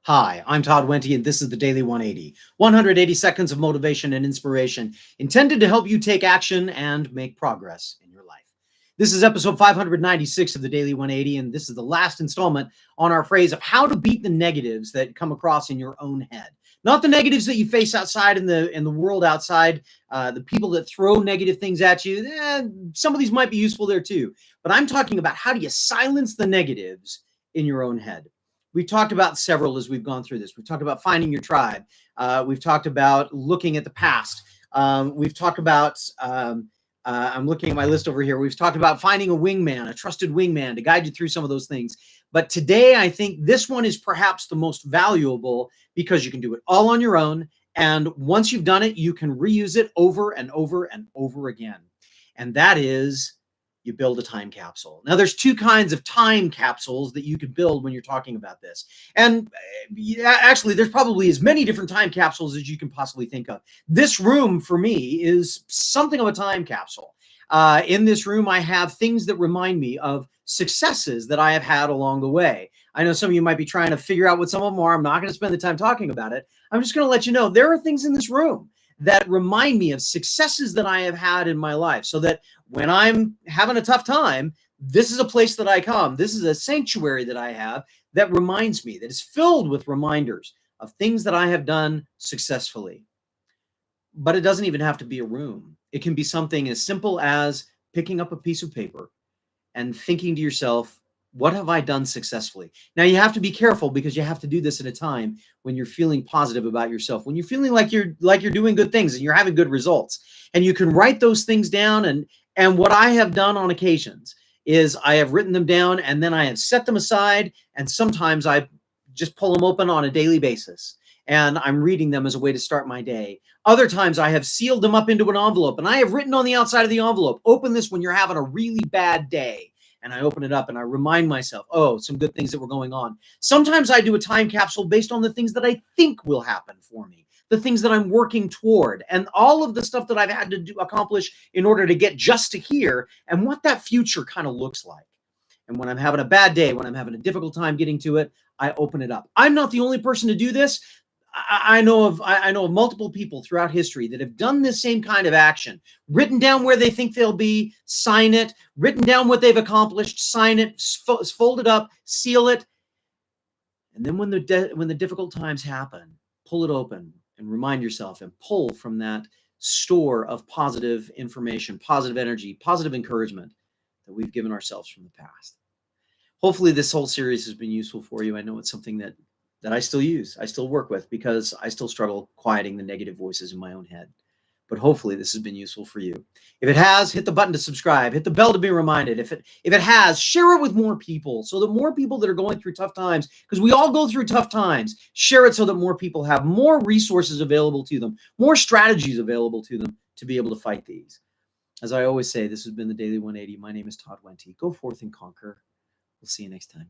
Hi, I'm Todd Wente, and this is the Daily 180. 180 seconds of motivation and inspiration intended to help you take action and make progress in your life. This is episode 596 of the Daily 180, and this is the last installment on our phrase of how to beat the negatives that come across in your own head. Not the negatives that you face outside in the world outside, the people that throw negative things at you. Some of these might be useful there too. But I'm talking about how do you silence the negatives in your own head. We've talked about several as we've gone through this. We've talked about finding your tribe. We've talked about looking at the past. We've talked about, I'm looking at my list over here. We've talked about finding a wingman, a trusted wingman to guide you through some of those things. But today, I think this one is perhaps the most valuable because you can do it all on your own. And once you've done it, you can reuse it over and over and over again. And that is you build a time capsule. Now, there's two kinds of time capsules that you could build when you're talking about this. And actually, there's probably as many different time capsules as you can possibly think of. This room, for me, is something of a time capsule. In this room, I have things that remind me of successes that I have had along the way. I know some of you might be trying to figure out what some of them are. I'm not going to spend the time talking about it. I'm just going to let you know there are things in this room that remind me of successes that I have had in my life, so that when I'm having a tough time, this is a place that I come. This is a sanctuary that I have that reminds me, that is filled with reminders of things that I have done successfully. But it doesn't even have to be a room. It can be something as simple as picking up a piece of paper and thinking to yourself, what have I done successfully? Now, you have to be careful because you have to do this at a time when you're feeling positive about yourself, when you're feeling like you're doing good things and you're having good results. And you can write those things down. And what I have done on occasions is I have written them down and then I have set them aside. And sometimes I just pull them open on a daily basis. And I'm reading them as a way to start my day. Other times I have sealed them up into an envelope and I have written on the outside of the envelope, open this when you're having a really bad day. And I open it up and I remind myself, oh, some good things that were going on. Sometimes I do a time capsule based on the things that I think will happen for me, the things that I'm working toward, and all of the stuff that I've had to accomplish in order to get just to here and what that future kind of looks like. And when I'm having a bad day, when I'm having a difficult time getting to it, I open it up. I'm not the only person to do this. I know of multiple people throughout history that have done this same kind of action, written down where they think they'll be, sign it, written down what they've accomplished, sign it, fold it up, seal it. And then when the difficult times happen, pull it open and remind yourself and pull from that store of positive information, positive energy, positive encouragement that we've given ourselves from the past. Hopefully this whole series has been useful for you. I know it's something that I still use, I still work with, because I still struggle quieting the negative voices in my own head. But hopefully this has been useful for you. If it has, hit the button to subscribe, hit the bell to be reminded. If it has, share it with more people so that more people that are going through tough times, because we all go through tough times, share it so that more people have more resources available to them, more strategies available to them to be able to fight these. As I always say, this has been the Daily 180. My name is Todd Wente. Go forth and conquer. We'll see you next time.